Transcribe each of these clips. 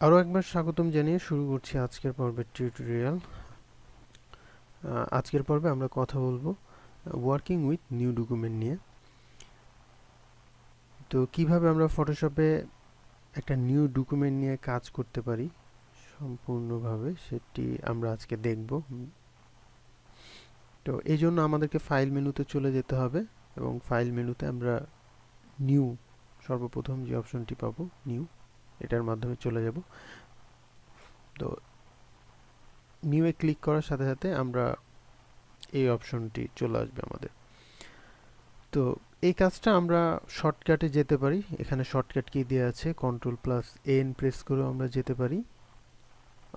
আরও একবার স্বাগতম জানিয়ে শুরু করছি আজকের পর্বের টিউটোরিয়াল। আজকের পর্বে আমরা কথা বলবো ওয়ার্কিং উইথ নিউ ডকুমেন্ট নিয়ে। তো কিভাবে আমরা ফটোশপে একটা নিউ ডকুমেন্ট নিয়ে কাজ করতে পারি সম্পূর্ণভাবে, সেটি আমরা আজকে দেখব। তো এই জন্য আমাদেরকে ফাইল মেনুতে চলে যেতে হবে এবং ফাইল মেনুতে আমরা নিউ, সর্বপ্রথম যে অপশনটি পাবো নিউ, এটার মাধ্যমে চলে যাব। তো নিউয়ে ক্লিক করার সাথে সাথে আমরা এই অপশনটি চলে আসবে আমাদের। তো এই কাজটা আমরা শর্টকাটে যেতে পারি। এখানে শর্টকাট কি দেওয়া আছে, Ctrl+N প্রেস করেও আমরা যেতে পারি,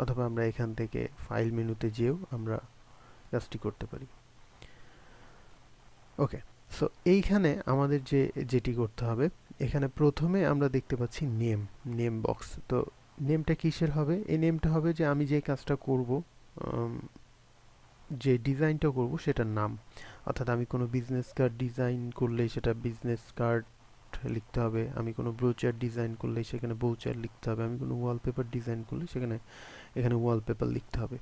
অথবা আমরা এখান থেকে ফাইল মেনুতে যেও আমরা কাজটি করতে পারি। ওকে, সো এইখানে আমাদের যেটি করতে হবে, এখানে প্রথমে আমরা দেখতে পাচ্ছি নেম বক্স। তো নেমটা কিসের হবে? এই নেমটা হবে যে আমি যে কাজটা করব, যে ডিজাইনটা করব সেটার নাম। অর্থাৎ আমি কোনো বিজনেস কার্ড ডিজাইন করলে সেটা বিজনেস কার্ড লিখতে হবে, আমি কোনো ব্রোচার ডিজাইন করলে সেখানে ব্রোচার লিখতে হবে, আমি কোনো ওয়ালপেপার ডিজাইন করলে এখানে ওয়ালপেপার লিখতে হবে।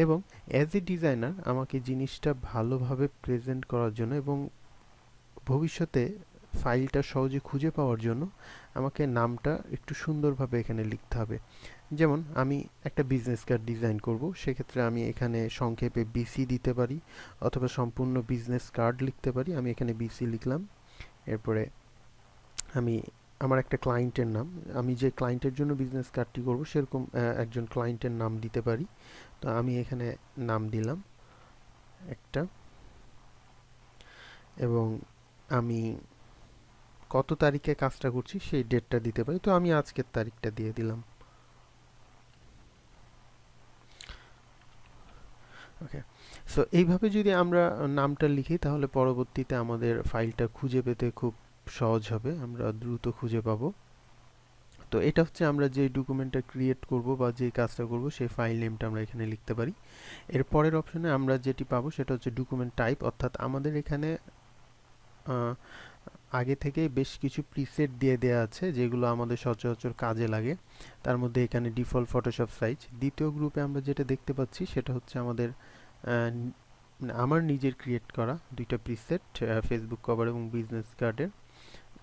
এবং অ্যাজ এ ডিজাইনার আমাকে জিনিসটা ভালোভাবে প্রেজেন্ট করার জন্য এবং ভবিষ্যতে ফাইলটা সহজে খুঁজে পাওয়ার জন্য আমাকে নামটা একটু সুন্দরভাবে এখানে লিখতে হবে। যেমন আমি একটা বিজনেস কার্ড ডিজাইন করব, সেক্ষেত্রে আমি এখানে সংক্ষেপে বিসি দিতে পারি, অথবা সম্পূর্ণ বিজনেস কার্ড লিখতে পারি। আমি এখানে বিসি লিখলাম। এরপরে আমি আমার একটা ক্লায়েন্টের নাম, আমি যে ক্লায়েন্টের জন্য বিজনেস কার্ডটি করব সেরকম একজন ক্লায়েন্টের নাম দিতে পারি। তো আমি এখানে নাম দিলাম একটা, এবং আমি কত তারিখে কাজটা করছি সেই ডেটটা দিতে পারি। তো আমি আজকের তারিখটা দিয়ে দিলাম। ওকে, সো এইভাবে যদি আমরা নামটা লিখি তাহলে পরবর্তীতে আমাদের ফাইলটা খুঁজে পেতে খুব সহজ হবে, আমরা দ্রুত খুঁজে পাবো। তো এটা হচ্ছে আমরা যে ডকুমেন্টটা ক্রিয়েট করব বা যে কাজটা করব সেই ফাইল নেমটা আমরা এখানে লিখতে পারি। এর পরের অপশনে আমরা যেটি পাবো সেটা হচ্ছে ডকুমেন্ট টাইপ, অর্থাৎ আমাদের এখানে আগে থেকে বেশ কিছু প্রিসেট দিয়ে দেওয়া আছে যেগুলো আমাদের সচরাচর কাজে লাগে। তার মধ্যে এখানে ডিফল্ট ফটোশপ সাইজ। দ্বিতীয় গ্রুপে আমরা যেটা দেখতে পাচ্ছি সেটা হচ্ছে আমাদের আমার নিজের ক্রিয়েট করা দুইটা প্রিসেট, ফেসবুক কভার এবং বিজনেস কার্ডের,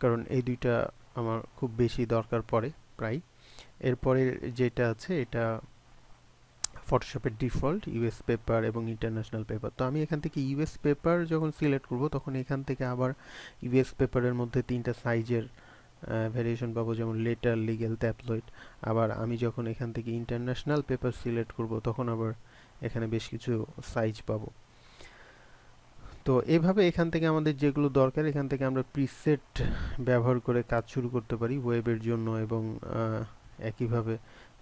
কারণ এই দুইটা আমার খুব বেশি দরকার পড়ে প্রায়। এরপরে যেটা আছে এটা ফটোশপের ডিফল্ট ইউএস পেপার এবং ইন্টারন্যাশনাল পেপার। তো আমি এখান থেকে ইউএস পেপার যখন সিলেক্ট করব তখন এখান থেকে আবার ইউএস পেপারের মধ্যে তিনটা সাইজের ভ্যারিয়েশন পাবো, যেমন লেটার, লিগ্যাল, ট্যাবলয়েড। আবার আমি যখন এখান থেকে ইন্টারন্যাশনাল পেপার সিলেক্ট করব তখন আবার এখানে বেশ কিছু সাইজ পাবো। তো এভাবে এখান থেকে আমাদের যেগুলো দরকার এখান থেকে আমরা প্রিসেট ব্যবহার করে কাজ শুরু করতে পারি ওয়েবের জন্য, এবং একইভাবে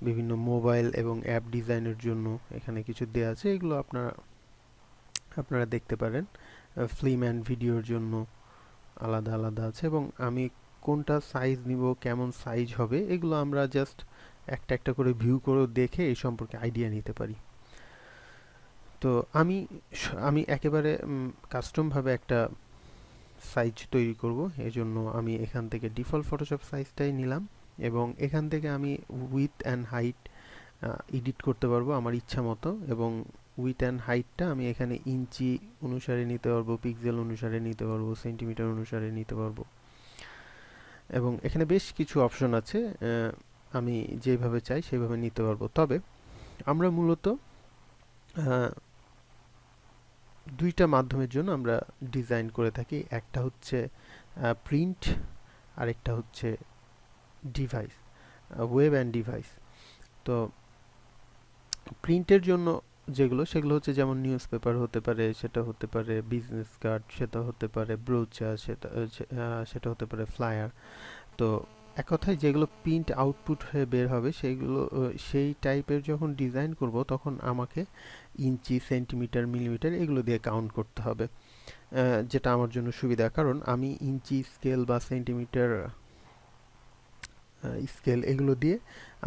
বিভিন্ন মোবাইল এবং অ্যাপ ডিজাইনের জন্য এখানে কিছু দেওয়া আছে, এগুলো আপনারা দেখতে পারেন। ফিল্ম অ্যান্ড ভিডিওর জন্য আলাদা আলাদা আছে, এবং আমি কোনটা সাইজ নিব, কেমন সাইজ হবে, এগুলো আমরা জাস্ট একটা একটা করে ভিউ করে দেখে এই সম্পর্কে আইডিয়া নিতে পারি। তো আমি একেবারে কাস্টমভাবে একটা সাইজ তৈরি করব, এজন্য আমি এখান থেকে ডিফল্ট ফটোশপ সাইজটাই নিলাম, এবং এখান থেকে আমি উইথ অ্যান্ড হাইট এডিট করতে পারবো আমার ইচ্ছা মতো। এবং উইথ অ্যান্ড হাইটটা আমি এখানে ইঞ্চি অনুসারে নিতে পারবো, পিক্সেল অনুসারে নিতে পারবো, সেন্টিমিটার অনুসারে নিতে পারবো, এবং এখানে বেশ কিছু অপশন আছে, আমি যেভাবে চাই সেভাবে নিতে পারবো। তবে আমরা মূলত দুইটা মাধ্যমের জন্য আমরা ডিজাইন করে থাকি, একটা হচ্ছে প্রিন্ট, আরেকটা হচ্ছে ডিভাইস, ওয়েব অ্যান্ড ডিভাইস। তো প্রিন্টের জন্য সেগুলো হচ্ছে যেমন নিউজ পেপার হতে পারে, সেটা হতে পারে বিজনেস কার্ড, সেটা হতে পারে ব্রোচার, সেটা হতে পারে ফ্লায়ার। তো এক কথায় যেগুলো প্রিন্ট আউটপুট হয়ে বের হবে সেইগুলো, সেই টাইপের যখন ডিজাইন করব তখন আমাকে ইঞ্চি, সেন্টিমিটার, মিলিমিটার এগুলো দিয়ে কাউন্ট করতে হবে, যেটা আমার জন্য সুবিধা, কারণ আমি ইঞ্চি স্কেল বা সেন্টিমিটার স্কেল এগুলো দিয়ে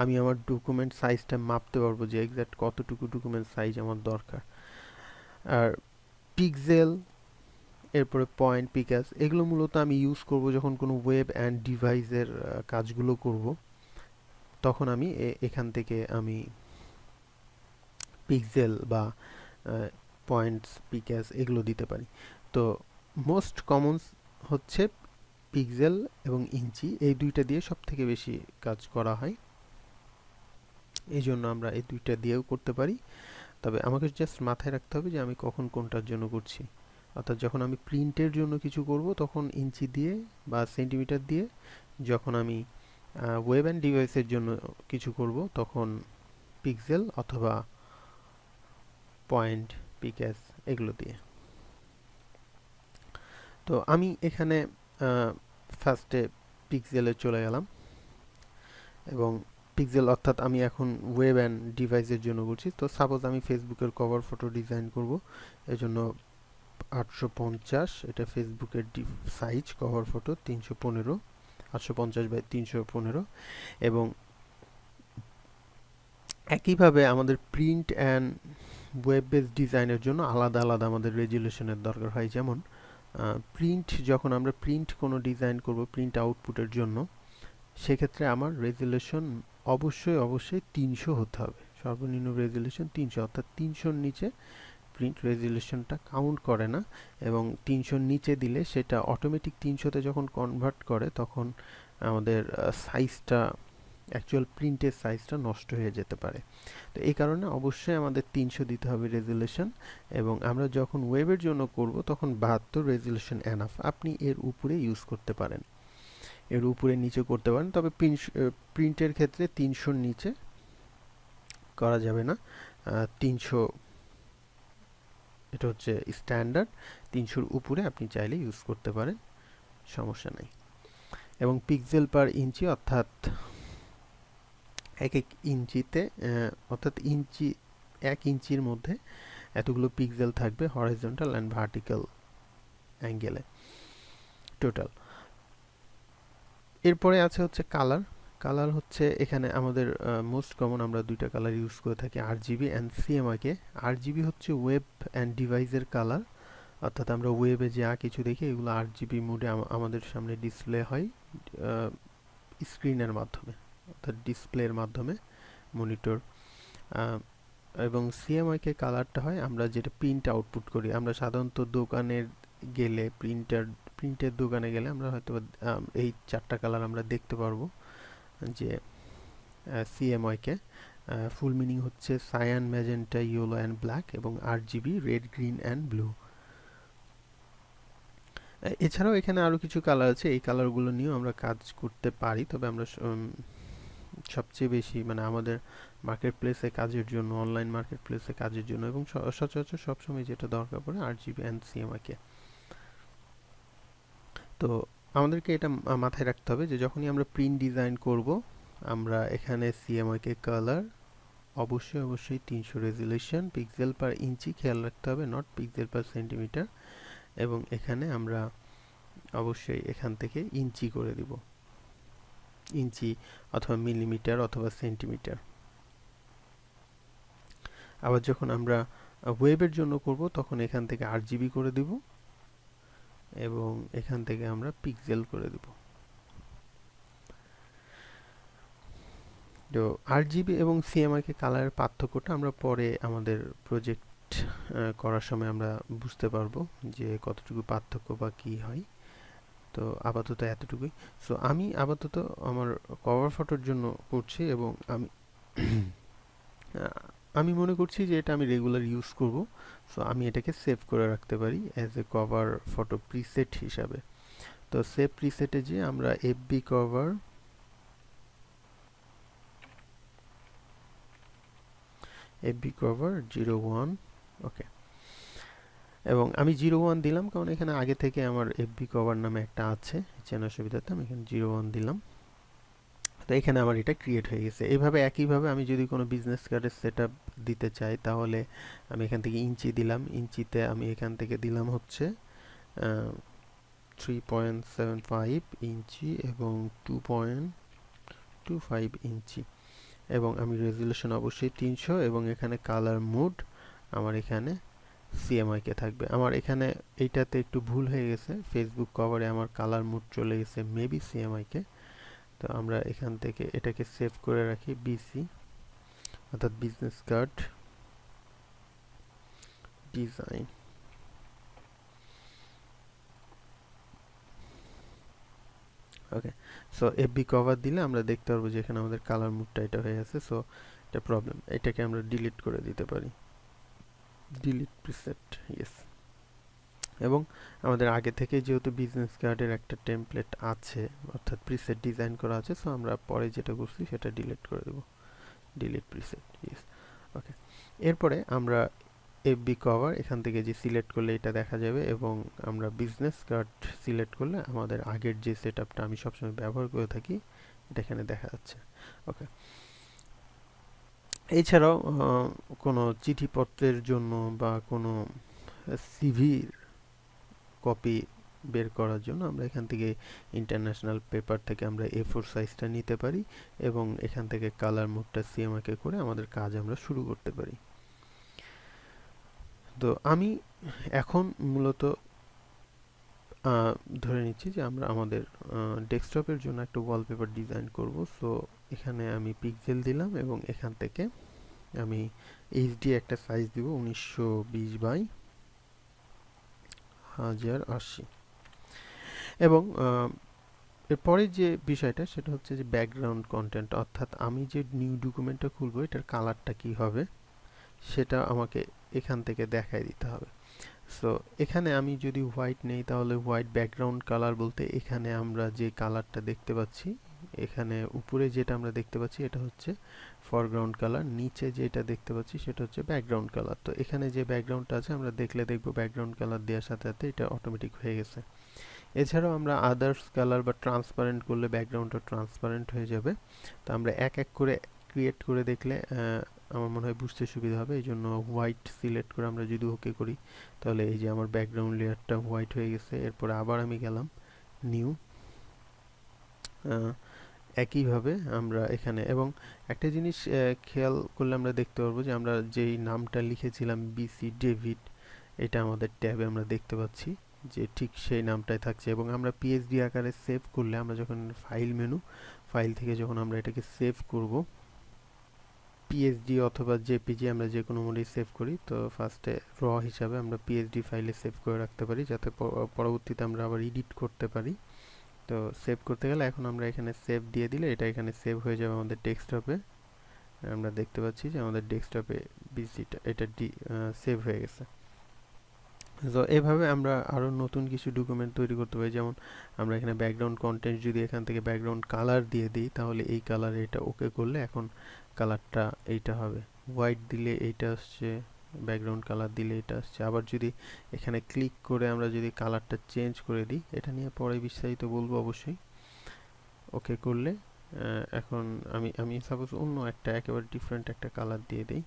আমি আমার ডকুমেন্ট সাইজটা মাপতে পারবো যে এক্স্যাক্ট কতটুকু ডকুমেন্ট সাইজ আমার দরকার। আর পিক্সেল, এরপরে পয়েন্ট, পিকাস এগুলো মূলত আমি ইউজ করব যখন কোনো ওয়েব অ্যান্ড ডিভাইসের কাজগুলো করব। তখন আমি এখান থেকে আমি পিক্সেল বা পয়েন্টস পিক্যাস এগুলো দিতে পারি। তো মোস্ট কমন হচ্ছে পিক্সেল এবং ইঞ্চি, এই দুইটা দিয়ে সব থেকে বেশি কাজ করা হয়, এই জন্য আমরা এই দুইটা দিয়েও করতে পারি। তবে আমাকে জাস্ট মাথায় রাখতে হবে যে আমি কখন কোনটার জন্য করছি। অর্থাৎ যখন আমি প্রিন্টের জন্য কিছু করব তখন ইঞ্চি দিয়ে বা সেন্টিমিটার দিয়ে, যখন আমি ওয়েব অ্যান্ড ডিভাইসের জন্য কিছু করব তখন পিক্সেল অথবা পয়েন্ট পিক্যাস এগুলো দিয়ে। তো আমি এখানে ফার্স্টে পিক্সেলে চলে গেলাম, এবং পিক্সেল অর্থাৎ আমি এখন ওয়েব অ্যান্ড ডিভাইসের জন্য করছি। তো সাপোজ আমি ফেসবুকের কভার ফটো ডিজাইন করব, এজন্য 850 এটা ফেসবুকের সাইজ, কভার ফটো 315, 850/315। এবং একইভাবে আমাদের প্রিন্ট অ্যান্ড ওয়েব বেস ডিজাইনের জন্য আলাদা আলাদা আমাদের রেজুলেশনের দরকার হয়। যেমন প্রিন্ট, যখন আমরা প্রিন্ট কোনো ডিজাইন করব প্রিন্ট আউটপুটের জন্য, সেক্ষেত্রে আমার রেজুলেশন অবশ্যই 300 হতে হবে। সর্বনিম্ন রেজুলেশন 300, অর্থাৎ 300-র নিচে প্রিন্ট রেজুলেশনটা কাউন্ট করে না, এবং 300-র নিচে দিলে সেটা অটোমেটিক 300-তে যখন কনভার্ট করে তখন আমাদের সাইজটা, অ্যাকচুয়াল প্রিন্টের সাইজটা নষ্ট হয়ে যেতে পারে। তো এই কারণে অবশ্যই আমাদের 300 দিতে হবে রেজুলেশন। এবং আমরা যখন ওয়েবের জন্য করব তখন 72 রেজুলেশন এনাফ। আপনি এর উপরে ইউজ করতে পারেন, এর উপরে নিচে করতে পারেন, তবে প্রিন্টের ক্ষেত্রে 300-র নিচে করা যাবে না। 300 এটা হচ্ছে স্ট্যান্ডার্ড, 300-র উপরে আপনি চাইলে ইউজ করতে পারেন, সমস্যা নাই। এবং পিক্সেল পার ইঞ্চি, অর্থাৎ এক ইঞ্চিতে, অর্থাৎ 1 ইঞ্চির মধ্যে এতগুলো পিক্সেল থাকবে হরাইজন্টাল অ্যান্ড ভার্টিক্যাল অ্যাঙ্গেলে টোটাল। এরপরে আছে হচ্ছে কালার। কালার হচ্ছে এখানে আমাদের মোস্ট কমন আমরা দুইটা কালার ইউজ করে থাকি, RGB অ্যান্ড CMYK। RGB হচ্ছে ওয়েব অ্যান্ড ডিভাইসের কালার, অর্থাৎ আমরা ওয়েবে যা কিছু দেখি এগুলো RGB মোডে আমাদের সামনে ডিসপ্লে হয় স্ক্রিনের মাধ্যমে, অর্থাৎ ডিসপ্লের মাধ্যমে, মনিটর। এবং CMYK কালারটা হয় আমরা যেটা প্রিন্ট আউটপুট করি। আমরা সাধারণত দোকানে গেলে, প্রিন্টের দোকানে গেলে আমরা হয়তো এই 4টা কালার আমরা দেখতে পারবো, যে CMYK ফুল মিনিং হচ্ছে cyan, magenta, yellow and black, এবং RGB red, green and blue. এছাড়াও এখানে আরও কিছু কালার আছে, এই কালারগুলো নিয়েও আমরা কাজ করতে পারি। তবে আমরা সবচেয়ে বেশি মানে আমাদের মার্কেট প্লেসে কাজের জন্য, অনলাইন মার্কেট প্লেসে কাজের জন্য এবং সচরাচর সবসময় যেটা দরকার পড়ে RGB অ্যান্ড CMYK। তো আমাদেরকে এটা মাথায় রাখতে হবে যে যখনই আমরা প্রিন্ট ডিজাইন করব, আমরা এখানে CMYK কালার অবশ্যই 300 রেজুলেশন, পিক্সেল পার ইঞ্চি খেয়াল রাখতে হবে, নট পিক্সেল পার সেন্টিমিটার। এবং এখানে আমরা অবশ্যই এখান থেকে ইঞ্চি করে দিব, ইঞ্চি অথবা মিলিমিটার অথবা সেন্টিমিটার। আবার যখন আমরা ওয়েবের জন্য করব তখন এখান থেকে RGB করে দিব, এবং এখান থেকে আমরা পিক্সেল করে দিব। তো RGB এবং CMYK কালারের পার্থক্যটা আমরা পরে আমাদের প্রজেক্ট করার সময় আমরা বুঝতে পারবো যে কতটুকু পার্থক্য বা কি হয়। তো আপাতত এতটুকুই। সো আমি আপাতত আমার কভার ফটোর জন্য করছি, এবং আমি মনে করছি যে এটা আমি রেগুলার ইউজ করব। সো আমি এটাকে সেভ করে রাখতে পারি as a cover photo preset হিসাবে। তো সেভ প্রিসেটে যে আমরা FB কভার01, ওকে। এবং আমি 01 দিলাম কারণ এখানে আগে থেকে আমার FB কভার নামে একটা আছে, চেনার সুবিধার্থে আমি এখানে 01 দিলাম। তো এখানে আমার এটা ক্রিয়েট হয়ে গেছে। এইভাবে একইভাবে আমি যদি কোনো বিজনেস কার্ডের সেটআপ দিতে চাই তাহলে আমি এখান থেকে ইঞ্চি দিলাম, ইঞ্চিতে আমি এখান থেকে দিলাম হচ্ছে 3.75 ইঞ্চি এবং 2.25 ইঞ্চি, এবং আমি রেজুলেশন অবশ্যই 300, এবং এখানে কালার মোড আমার এখানে CMYK থাকবে। আমার এখানে এইটাতে একটু ভুল হয়ে গেছে, ফেসবুক কভারে আমার কালার মোড চলে গেছে মেবি CMYK। তো আমরা এখান থেকে এটাকে সেভ করে রাখি বিসি, অর্থাৎ বিজনেস কার্ড ডিজাইন। ওকে, সো এফবি কভার দিলে আমরা দেখতে পারবো যে এখানে আমাদের কালার মুডটা এটা হয়ে আছে। সো এটা প্রবলেম, এটাকে আমরা ডিলিট করে দিতে পারি, ডিলিট প্রিসেট, ইয়েস। এবং আমাদের আগে থেকে যেহেতু বিজনেস কার্ডের একটা টেমপ্লেট আছে, অর্থাৎ প্রিসেট ডিজাইন করা আছে, সো আমরা পরে যেটা করছি সেটা ডিলিট করে দেব, ডিলিট প্রিসেট, ইয়েস। ওকে, এরপরে আমরা এফবি কভার এখান থেকে যে সিলেক্ট করলে এটা দেখা যাবে, এবং আমরা বিজনেস কার্ড সিলেক্ট করলে আমাদের আগের যে সেটআপটা আমি সবসময় ব্যবহার করে থাকি এটা এখানে দেখা যাচ্ছে। ওকে, এছাড়াও কোনো চিঠিপত্রের জন্য বা কোনো সিভির কপি বের করার জন্য আমরা এখান থেকে ইন্টারন্যাশনাল পেপার থেকে আমরা A4 সাইজটা নিতে পারি, এবং এখান থেকে কালার মোডটা সিএমএকে করে আমাদের কাজ আমরা শুরু করতে পারি। তো আমি এখন মূলত ধরে নিচ্ছি যে আমরা আমাদের ডেস্কটপের জন্য একটা ওয়ালপেপার ডিজাইন করব। সো এখানে আমি পিক্সেল দিলাম এবং এখান থেকে আমি এইচডি একটা সাইজ দিব 1920 বাই 1080। এবং এরপরে যে বিষয়টা সেটা হচ্ছে যে ব্যাকগ্রাউন্ড কন্টেন্ট, অর্থাৎ আমি যে নিউ ডকুমেন্টটা খুলবো এটার কালারটা কি হবে সেটা আমাকে এখান থেকে দেখাই দিতে হবে। সো এখানে আমি যদি হোয়াইট নেই তাহলে হোয়াইট ব্যাকগ্রাউন্ড কালার বলতে এখানে আমরা যে কালারটা দেখতে পাচ্ছি, এখানে উপরে যেটা আমরা দেখতে পাচ্ছি এটা হচ্ছে ফরগ্রাউন্ড কালার, নিচে যেটা দেখতে পাচ্ছি সেটা হচ্ছে ব্যাকগ্রাউন্ড কালার। তো এখানে যে ব্যাকগ্রাউন্ডটা আছে আমরা দেখলে দেখব ব্যাকগ্রাউন্ড কালার দেওয়ার সাথে সাথে এটা অটোমেটিক হয়ে গেছে। এছাড়াও আমরা আদার্স কালার বা ট্রান্সপারেন্ট করলে ব্যাকগ্রাউন্ডটা ট্রান্সপারেন্ট হয়ে যাবে। তো আমরা এক এক করে ক্রিয়েট করে দেখলে আমার মনে হয় বুঝতে সুবিধা হবে। এই জন্য হোয়াইট সিলেক্ট করে আমরা যদি ওকে করি তাহলে এই যে আমার ব্যাকগ্রাউন্ড লেয়ারটা হোয়াইট হয়ে গেছে। এরপরে আবার আমি গেলাম নিউ, একইভাবে আমরা এখানে, এবং একটা জিনিস খেয়াল করলে আমরা দেখতে পারবো যে আমরা যেই নামটা লিখেছিলাম বিসি ডেভিড, এটা আমাদের ট্যাবে আমরা দেখতে পাচ্ছি যে ঠিক সেই নামটাই থাকছে। এবং আমরা পিএইচডি আকারে সেভ করলে আমরা যখন ফাইল মেনু, ফাইল থেকে যখন আমরা এটাকে সেভ করব পিএইচডি অথবা জেপিজি আমরা যে কোনো মোডেই সেভ করি, তো ফার্স্টে র হিসাবে আমরা পিএইচডি ফাইলে সেভ করে রাখতে পারি যাতে পরবর্তীতে আমরা আবার এডিট করতে পারি। তো সেভ করতে গেলে এখন আমরা এখানে সেভ দিয়ে দিলে এটা এখানে সেভ হয়ে যাবে আমাদের ডেস্কটপে। আমরা দেখতে পাচ্ছি যে আমাদের ডেস্কটপে বিসিটা এটা সেভ হয়ে গেছে। তো এভাবে আমরা আরও নতুন কিছু ডকুমেন্ট তৈরি করতে পারি। যেমন আমরা এখানে ব্যাকগ্রাউন্ড কন্টেন্ট যদি এখান থেকে ব্যাকগ্রাউন্ড কালার দিয়ে দিই তাহলে এই কালারে এটা ওকে করলে এখন কালারটা এইটা হবে, হোয়াইট দিলে এইটা আসছে, ব্যাকগ্রাউন্ড কালার দিলে এটা আসছে। আবার যদি এখানে ক্লিক করে আমরা যদি কালারটা চেঞ্জ করে দিই, এটা নিয়ে পরে বিস্তারিত বলবো অবশ্যই। ওকে করলে এখন আমি সাপোজ অন্য একটা একেবারে ডিফারেন্ট একটা কালার দিয়ে দিই।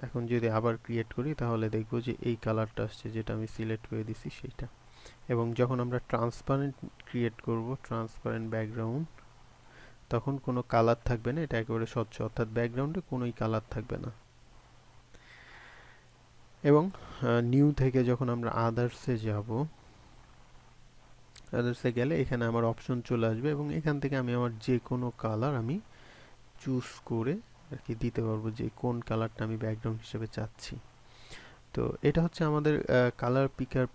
এখন যদি আবার ক্রিয়েট করি তাহলে দেখব যে এই কালারটা আসছে যেটা আমি সিলেক্ট করে দিছি সেইটা। এবং যখন আমরা ট্রান্সপারেন্ট ক্রিয়েট করব, ট্রান্সপারেন্ট ব্যাকগ্রাউন্ড, তখন কোনো কালার থাকবে না, এটা একেবারে স্বচ্ছ, অর্থাৎ ব্যাকগ্রাউন্ডে কোনোই কালার থাকবে না। এবং নিউ থেকে যখন আমরা আদার্সে যাব, আদার্সে গেলে এখানে আমার অপশন চলে আসবে এবং এখান থেকে আমি আমার যে কোনো কালার আমি চুজ করে আর কি দিতে পারবো যে কোন কালারটা আমি ব্যাকগ্রাউন্ড হিসেবে চাচ্ছি। তো এটা হচ্ছে আমাদের কালার পিকার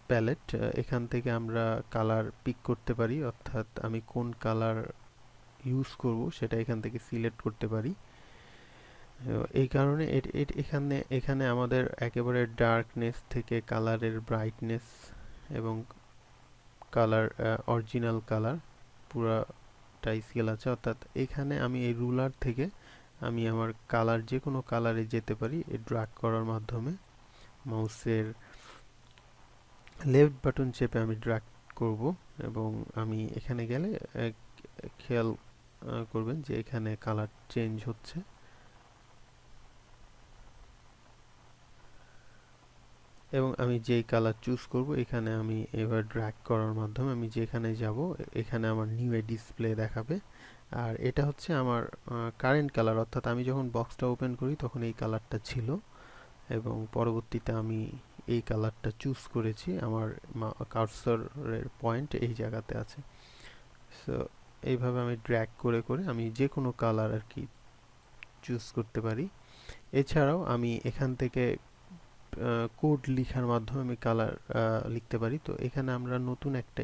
প্যালেট। এখান থেকে আমরা কালার পিক করতে পারি, অর্থাৎ আমি কোন কালার ইউজ করব সেটা এখান থেকে সিলেক্ট করতে পারি। এই কারণে এখানে এখানে আমাদের একেবারে ডার্কনেস থেকে কালারের ব্রাইটনেস এবং কালার অরিজিনাল কালার পুরাটাই স্কেল আছে, অর্থাৎ এখানে আমি এই রুলার থেকে আমি আমার কালার যে কোনো কালারে যেতে পারি এই ড্র্যাগ করার মাধ্যমে। মাউসের লেফট বাটন চেপে আমি ড্র্যাগ করব এবং আমি এখানে গেলে খেয়াল করবেন যে এখানে কালার চেঞ্জ হচ্ছে। এবং আমি যেই কালার চুজ করব এখানে আমি এবার ড্র্যাগ করার মাধ্যমে আমি যেখানে যাব এখানে আমার নিউ এ ডিসপ্লে দেখাবে। আর এটা হচ্ছে আমার কারেন্ট কালার, অর্থাৎ আমি যখন বক্সটা ওপেন করি তখন এই কালারটা ছিল এবং পরবর্তীতে আমি এই কালারটা চুজ করেছি, আমার কার্সরের পয়েন্ট এই জায়গাতে আছে। সো এইভাবে আমি ড্র্যাগ করে করে আমি যে কোনো কালার আর কি চুজ করতে পারি। এছাড়াও আমি এখান থেকে কোড লেখার মাধ্যমে আমি কালার লিখতে পারি। তো এখানে আমরা নতুন একটা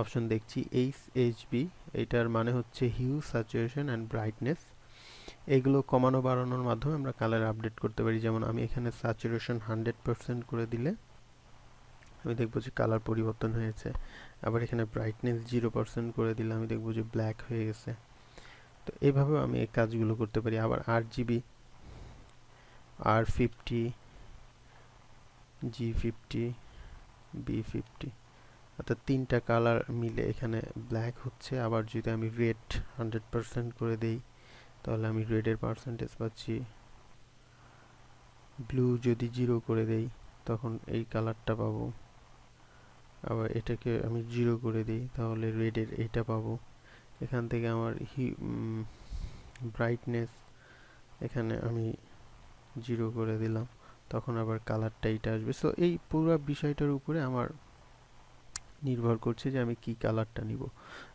অপশন দেখছি, HHB। এটার মানে হচ্ছে হিউ, স্যাচুরেশন অ্যান্ড ব্রাইটনেস। এগুলো কমানো বাড়ানোর মাধ্যমে আমরা কালার আপডেট করতে পারি। যেমন আমি এখানে স্যাচুরেশন 100% করে দিলে আমি দেখবো যে কালার পরিবর্তন হয়েছে। আবার এখানে ব্রাইটনেস 0% করে দিলে আমি দেখবো যে ব্ল্যাক হয়ে গেছে। তো এইভাবেও আমি এই কাজগুলো করতে পারি। আবার RGB, R50, G50, B50, অর্থাৎ তিনটা কালার মিলে এখানে ব্ল্যাক হচ্ছে। আবার যদি আমি রেড 100% করে দেই তাহলে আমি রেডের পার্সেন্টেজ পাচ্ছি। ব্লু যদি 0 করে দেই তখন এই কালারটা পাবো। আবার এটাকে আমি 0 করে দিই তাহলে রেডের এইটা পাবো। এখান থেকে আমার ব্রাইটনেস এখানে আমি 0 করে দিলাম, তখন আবার কালারটা এইটা আসবে। সো এই পুরো বিষয়টার উপরে আমার নির্ভর করছে যে আমি কি কালারটা নিব।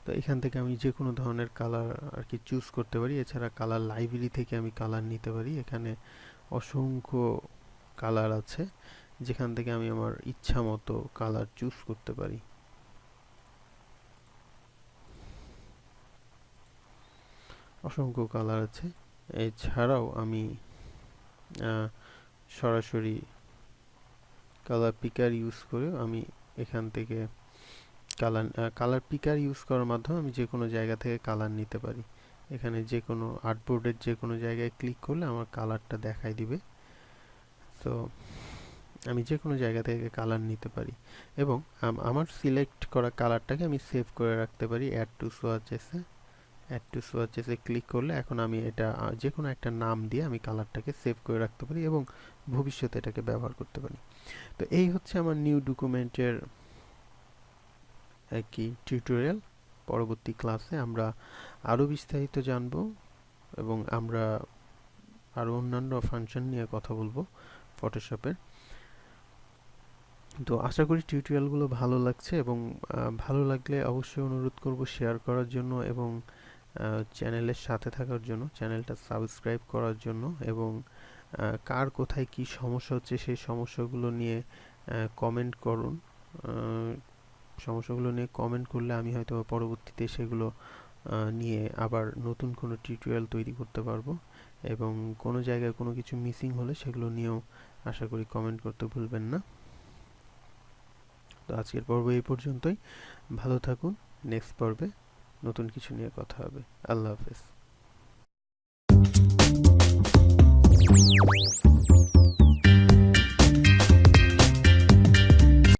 তো এখান থেকে আমি যে কোনো ধরনের কালার আর কি চুজ করতে পারি। এছাড়া কালার লাইব্রেরি থেকে আমি কালার নিতে পারি। এখানে অসংখ্য কালার আছে যেখান থেকে আমি আমার ইচ্ছা মতো কালার চুজ করতে পারি। অসংখ্য কালার আছে। এছাড়াও আমি সরাসরি কালার পিকার ইউজ করে আমি এখান থেকে কালার পিকার ইউজ করার মাধ্যমে আমি যে কোনো জায়গা থেকে কালার নিতে পারি। এখানে যে কোনো আর্টবোর্ডের যে কোনো জায়গায় ক্লিক করলে আমার কালারটা দেখাই দিবে। তো আমি যে কোনো জায়গা থেকে কালার নিতে পারি এবং আমার সিলেক্ট করা কালারটাকে আমি সেভ করে রাখতে পারি। অ্যাড টু সোয়াচেসে ক্লিক করলে এখন আমি এটা যে কোনো একটা নাম দিয়ে আমি কালারটাকে সেভ করে রাখতে পারি এবং ভবিষ্যতে এটাকে ব্যবহার করতে পারি। তো এই হচ্ছে আমার নিউ ডকুমেন্টের কি টিউটোরিয়াল। পরবর্তী ক্লাসে আমরা আরও বিস্তারিত জানব এবং আমরা আরও অন্যান্য ফাংশন নিয়ে কথা বলবো ফটোশপের। তো আশা করি টিউটোরিয়ালগুলো ভালো লাগছে এবং ভালো লাগলে অবশ্যই অনুরোধ করব শেয়ার করার জন্য এবং চ্যানেলের সাথে থাকার জন্য, চ্যানেলটা সাবস্ক্রাইব করার জন্য এবং কার কোথায় কি সমস্যা হচ্ছে সেই সমস্যাগুলো নিয়ে কমেন্ট করুন। সমস্যাগুলো নিয়ে কমেন্ট করলে আমি হয়তো পরবর্তীতে সেগুলো নিয়ে আবার নতুন কোনো টিউটোরিয়াল তৈরি করতে পারবো এবং কোনো জায়গায় কোনো কিছু মিসিং হলে সেগুলো নিয়েও আশা করি কমেন্ট করতে ভুলবেন না। তো আজকের পর্ব এই পর্যন্তই। ভালো থাকুন। নেক্সট পর্বে নতুন কিছু নিয়ে কথা হবে। আল্লাহ হাফেজ।